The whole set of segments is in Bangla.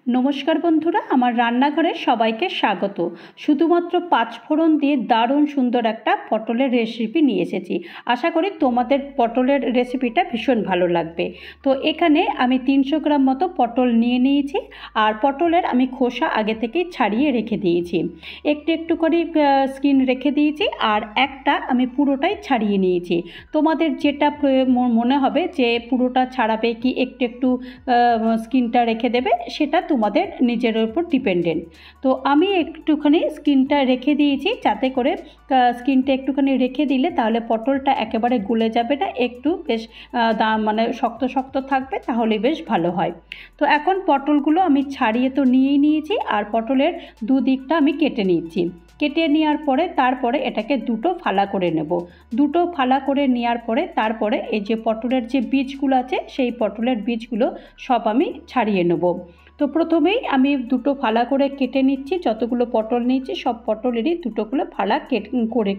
নমস্কার বন্ধুরা, আমার রান্নাঘরে সবাইকে স্বাগত। শুধুমাত্র পাঁচফোড়ন দিয়ে দারুণ সুন্দর একটা পটলের রেসিপি নিয়ে এসেছি। আশা করি তোমাদের পটলের রেসিপিটা ভীষণ ভালো লাগবে। তো এখানে আমি 300 গ্রাম মতো পটল নিয়ে নিয়েছি, আর পটলের আমি খোসা আগে থেকেই ছাড়িয়ে রেখে দিয়েছি। একটু একটু করে স্কিন রেখে দিয়েছি, আর একটা আমি পুরোটাই ছাড়িয়ে নিয়েছি। তোমাদের যেটা মনে হবে যে পুরোটা ছাড়াবে কি একটু একটু স্কিনটা রেখে দেবে, সেটা তোমাদের নিজের উপর ডিপেন্ডেন্ট। তো আমি একটুখানি স্কিনটা রেখে দিয়েছি, যাতে করে স্কিনটা একটুখানি রেখে দিলে তাহলে পটলটা একেবারে গলে যাবে না, একটু বেশ মানে শক্ত শক্ত থাকবে, তাহলে বেশ ভালো হয়। তো এখন পটলগুলো আমি ছাড়িয়ে তো নিয়েই নিয়েছি, আর পটলের দুদিকটা আমি কেটে নিচ্ছি। কেটে নেওয়ার পরে তারপরে এটাকে দুটো ফালা করে নেব। দুটো ফালা করে নেওয়ার পরে তারপরে এই যে পটলের যে বীজগুলো আছে, সেই পটলের বীজগুলো সব আমি ছাড়িয়ে নেব। তো প্রথমেই আমি দুটো ফালা করে কেটে নিচ্ছি। যতগুলো পটল নিয়েছি সব পটলেরই দুটোগুলো ফালা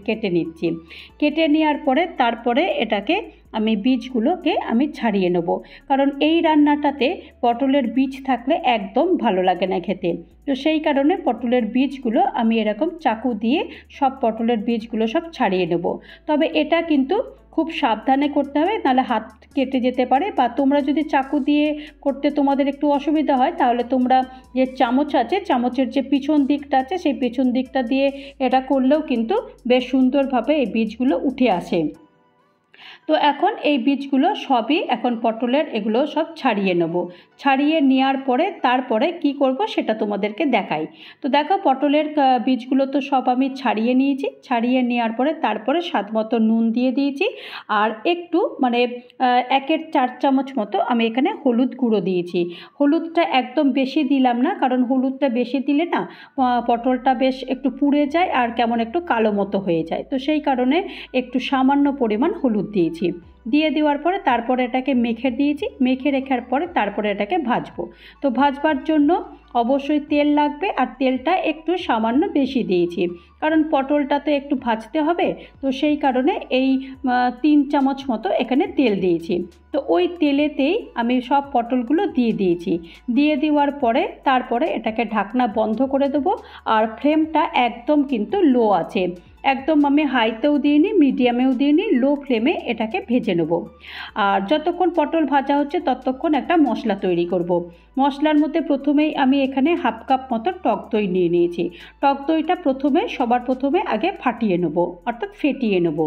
কেটে নিচ্ছি। কেটে নেওয়ার পরে তারপরে এটাকে আমি বীজগুলোকে আমি ছাড়িয়ে নেব, কারণ এই রান্নাটাতে পটলের বীজ থাকলে একদম ভালো লাগে না খেতে। তো সেই কারণে পটলের বীজগুলো আমি এরকম চাকু দিয়ে সব পটলের বীজগুলো সব ছাড়িয়ে নেব। তবে এটা কিন্তু খুব সাবধানে করতে হবে, নাহলে হাত কেটে যেতে পারে। বা তোমরা যদি চাকু দিয়ে করতে তোমাদের একটু অসুবিধা হয়, তাহলে তোমরা যে চামচ আছে, চামচের যে পিছন দিকটা আছে, সেই পিছন দিকটা দিয়ে এটা করলেও কিন্তু বেশ সুন্দরভাবে এই বীজগুলো উঠে আসে। তো এখন এই বীজগুলো সবই এখন পটলের এগুলো সব ছাড়িয়ে নেব। ছাড়িয়ে নেওয়ার পরে তারপরে কি করব সেটা তোমাদেরকে দেখাই। তো দেখো, পটলের বীজগুলো তো সব আমি ছাড়িয়ে নিয়েছি। ছাড়িয়ে নেওয়ার পরে তারপরে স্বাদ মতো নুন দিয়ে দিয়েছি, আর একটু মানে 1/4 চামচ মতো আমি এখানে হলুদ গুঁড়ো দিয়েছি। হলুদটা একদম বেশি দিলাম না, কারণ হলুদটা বেশি দিলে না পটলটা বেশ একটু পুড়ে যায় আর কেমন একটু কালো মতো হয়ে যায়। তো সেই কারণে একটু সামান্য পরিমাণ হলুদ দিয়েছি। দিয়ে দেওয়ার পরে তারপরে এটাকে মেখে দিয়েছি। মেখে রাখার পরে তারপরে এটাকে ভাজবো। তো ভাজবার জন্য অবশ্যই তেল লাগবে, আর তেলটা একটু সামান্য বেশি দিয়েছি, কারণ পটলটা তো একটু ভাজতে হবে। তো সেই কারণে এই 3 চামচ মতো এখানে তেল দিয়েছি। তো ওই তেলেতেই আমি সব পটলগুলো দিয়ে দিয়েছি। দিয়ে দেওয়ার পরে তারপরে এটাকে ঢাকনা বন্ধ করে দেবো, আর ফ্লেমটা একদম কিন্তু লো আছে। একদম আমি হাইতেও দিইনি, মিডিয়ামেও দিইনি, লো ফ্লেমে এটাকে ভেজে নেব। আর যতক্ষণ পটল ভাজা হচ্ছে ততক্ষণ একটা মশলা তৈরি করব। মশলার মধ্যে প্রথমেই আমি এখানে 1/2 কাপ মতো টক দই নিয়ে নিয়েছি। টক দইটা সবার প্রথমে আগে ফাটিয়ে নেব, অর্থাৎ ফেটিয়ে নেব।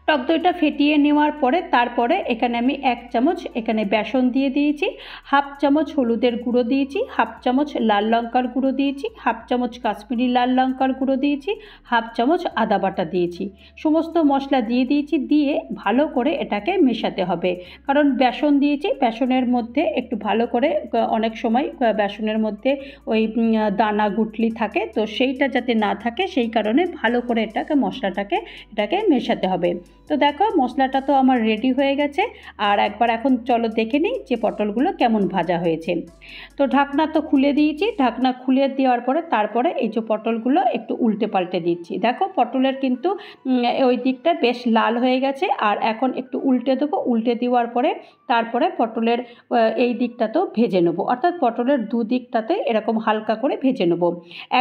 টক দইটা ফেটিয়ে নেওয়ার পরে তারপরে এখানে আমি 1 চামচ এখানে বেসন দিয়ে দিয়েছি, 1/2 চামচ হলুদের গুঁড়ো দিয়েছি, 1/2 চামচ লাল লঙ্কার গুঁড়ো দিয়েছি, 1/2 চামচ কাশ্মীরি লাল লঙ্কার গুঁড়ো দিয়েছি, 1/2 চামচ আদা বাটা দিয়েছি। সমস্ত মশলা দিয়ে দিয়েছি। দিয়ে ভালো করে এটাকে মেশাতে হবে, কারণ বেসন দিয়েছি, বেসনের মধ্যে একটু ভালো করে অনেক সময় বেসনের মধ্যে ওই দানা গুটলি থাকে, তো সেইটা যাতে না থাকে সেই কারণে ভালো করে এটাকে মেশাতে হবে। তো দেখো, মশলাটা তো আমার রেডি হয়ে গেছে। আর একবার এখন চলো দেখে নিই যে পটলগুলো কেমন ভাজা হয়েছে। তো ঢাকনা তো খুলে দিয়েছি। ঢাকনা খুলে দেওয়ার পরে তারপরে এই যে পটলগুলো একটু উল্টে পাল্টে দিচ্ছি। দেখো, পটলের কিন্তু ওই দিকটা বেশ লাল হয়ে গেছে। আর এখন একটু উল্টে দেবো। উল্টে দেওয়ার পরে তারপরে পটলের এই দিকটাতেও ভেজে নেবো, অর্থাৎ পটলের দুদিকটাতে এরকম হালকা করে ভেজে নেবো।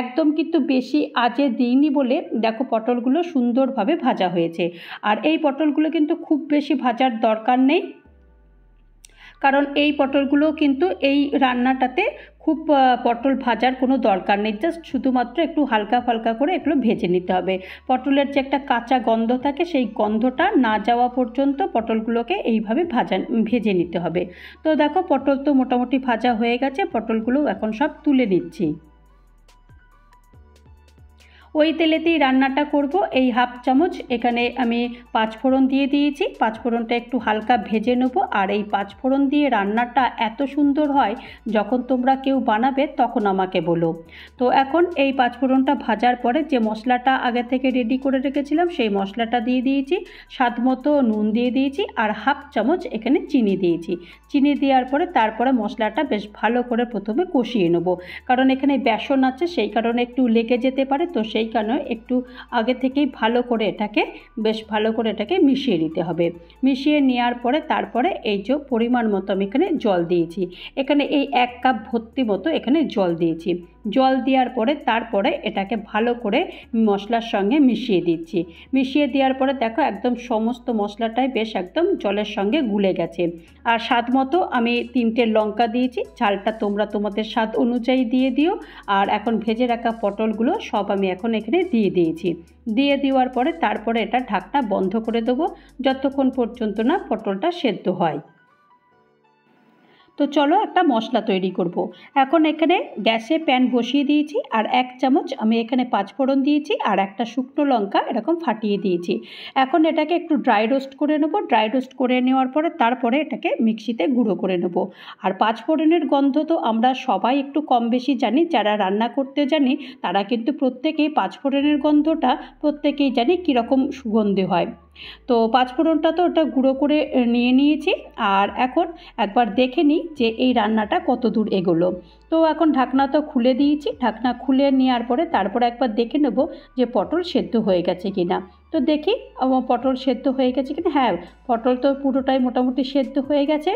একদম কিন্তু বেশি আঁচে দিইনি বলে দেখো পটলগুলো সুন্দরভাবে ভাজা হয়েছে। আর এই পটলগুলো কিন্তু খুব বেশি ভাজার দরকার নেই, কারণ এই পটলগুলো কিন্তু এই রান্নাটাতে খুব পটল ভাজার কোনো দরকার নেই। জাস্ট শুধুমাত্র একটু হালকা ফালকা করে এগুলো ভেজে নিতে হবে। পটলের যে একটা কাঁচা গন্ধ থাকে, সেই গন্ধটা না যাওয়া পর্যন্ত পটলগুলোকে এইভাবে ভেজে নিতে হবে। তো দেখো, পটল তো মোটামুটি ভাজা হয়ে গেছে। পটলগুলো এখন সব তুলে নিচ্ছি। ওই তেলেতেই রান্নাটা করব। এই 1/2 চামচ এখানে আমি পাঁচফোড়ন দিয়ে দিয়েছি। পাঁচফোড়নটা একটু হালকা ভেজে নেব। আর এই পাঁচফোড়ন দিয়ে রান্নাটা এত সুন্দর হয়, যখন তোমরা কেউ বানাবে তখন আমাকে বলো। তো এখন এই পাঁচফোড়নটা ভাজার পরে যে মশলাটা আগে থেকে রেডি করে রেখেছিলাম, সেই মশলাটা দিয়ে দিয়েছি। স্বাদ মতো নুন দিয়ে দিয়েছি, আর 1/2 চামচ এখানে চিনি দিয়েছি। চিনি দেওয়ার পরে তারপরে মশলাটা বেশ ভালো করে প্রথমে কষিয়ে নেব, কারণ এখানে বেসন আছে, সেই কারণে একটু লেগে যেতে পারে। তো সেই সেই কারণে একটু আগে থেকেই ভালো করে এটাকে বেশ ভালো করে এটাকে মিশিয়ে নিতে হবে। মিশিয়ে নেওয়ার পরে তারপরে এই যে পরিমাণ মতো আমি এখানে জল দিয়েছি, এখানে এই 1 কাপ ভর্তি মতো এখানে জল দিয়েছি। জল দেওয়ার পরে তারপরে এটাকে ভালো করে মশলার সঙ্গে মিশিয়ে দিচ্ছি। মিশিয়ে দেওয়ার পরে দেখো একদম সমস্ত মশলাটাই বেশ একদম জলের সঙ্গে গুলে গেছে। আর স্বাদ মতো আমি 3টে লঙ্কা দিয়েছি, ঝালটা তোমরা তোমাদের স্বাদ অনুযায়ী দিয়ে দিও। আর এখন ভেজে রাখা পটলগুলো সব আমি এখন এখানে দিয়ে দিয়েছি। দিয়ে দেওয়ার পরে তারপরে এটা ঢাকনা বন্ধ করে দেবো যতক্ষণ পর্যন্ত না পটলটা সেদ্ধ হয়। তো চলো একটা মশলা তৈরি করব। এখন এখানে গ্যাসে প্যান বসিয়ে দিয়েছি আর 1 চামচ আমি এখানে পাঁচফোড়ন দিয়েছি আর একটা শুকনো লঙ্কা এরকম ফাটিয়ে দিয়েছি। এখন এটাকে একটু ড্রাই রোস্ট করে নেব। ড্রাই রোস্ট করে নেওয়ার পরে তারপরে এটাকে মিক্সিতে গুঁড়ো করে নেব। আর পাঁচফোড়নের গন্ধ তো আমরা সবাই একটু কম বেশি জানি, যারা রান্না করতে জানি তারা কিন্তু প্রত্যেকেই পাঁচফোড়নের গন্ধটা প্রত্যেকেই জানি কীরকম সুগন্ধি হয়। তো পাঁচফোড়নটা তো ওটা গুঁড়ো করে নিয়ে নিয়েছি। আর এখন একবার দেখে নিই যে এই রান্নাটা কত দূর এগোলো। তো এখন ঢাকনা তো খুলে দিয়েছি। ঢাকনা খুলে নেওয়ার পরে তারপরে একবার দেখে নেব যে পটল সেদ্ধ হয়ে গেছে কি না। তো দেখি পটল সেদ্ধ হয়ে গেছে কিনা। হ্যাঁ, পটল তো পুরোটাই মোটামুটি সেদ্ধ হয়ে গেছে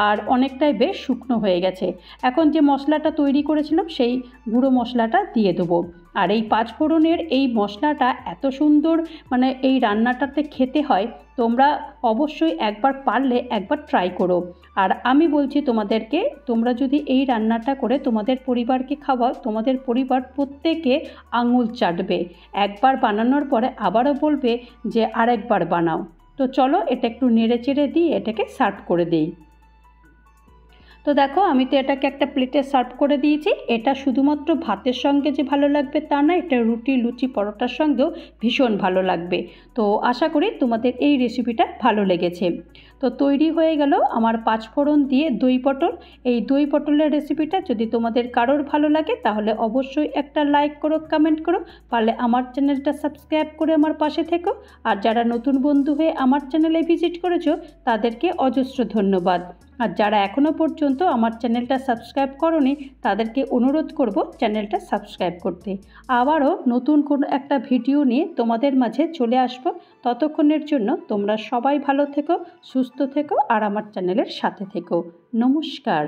আর অনেকটাই বেশ শুকনো হয়ে গেছে। এখন যে মশলাটা তৈরি করেছিলাম সেই গুঁড়ো মশলাটা দিয়ে দেবো। আর এই পাঁচফোড়নের এই মশলাটা এত সুন্দর মানে এই রান্নাটাতে খেতে হয়, তোমরা অবশ্যই একবার পারলে একবার ট্রাই করো। আর আমি বলছি তোমাদেরকে, তোমরা যদি এই রান্নাটা করে তোমাদের পরিবারকে খাওয়াও, তোমাদের পরিবার প্রত্যেকে আঙুল চাটবে। একবার বানানোর পরে আবারও বলবে যে আরেকবার বানাও। তো চলো এটা একটু নেড়ে চেড়ে দিয়ে এটাকে সার্ভ করে দিই। তো দেখো আমি তো এটাকে একটা প্লেটে সার্ভ করে দিয়েছি। এটা শুধুমাত্র ভাতের সঙ্গে যে ভালো লাগবে তা না, এটা রুটি লুচি পরোটার সঙ্গেও ভীষণ ভালো লাগবে। তো আশা করি তোমাদের এই রেসিপিটা ভালো লেগেছে। তো তৈরি হয়ে গেল আমার পাঁচফোড়ন দিয়ে দই পটল। এই দই পটলের রেসিপিটা যদি তোমাদের কারোর ভালো লাগে তাহলে অবশ্যই একটা লাইক করো, কমেন্ট করো, পারলে আমার চ্যানেলটা সাবস্ক্রাইব করে আমার পাশে থেকো। আর যারা নতুন বন্ধু হয়ে আমার চ্যানেলে ভিজিট করেছো তাদেরকে অজস্র ধন্যবাদ। আর যারা এখনও পর্যন্ত আমার চ্যানেলটা সাবস্ক্রাইব করোনি তাদেরকে অনুরোধ করব চ্যানেলটা সাবস্ক্রাইব করতে। আবারও নতুন কোনো একটা ভিডিও নিয়ে তোমাদের মাঝে চলে আসব। ততক্ষণের জন্য তোমরা সবাই ভালো থেকো, সুস্থ থেকো আর আমার চ্যানেলের সাথে থেকো। নমস্কার।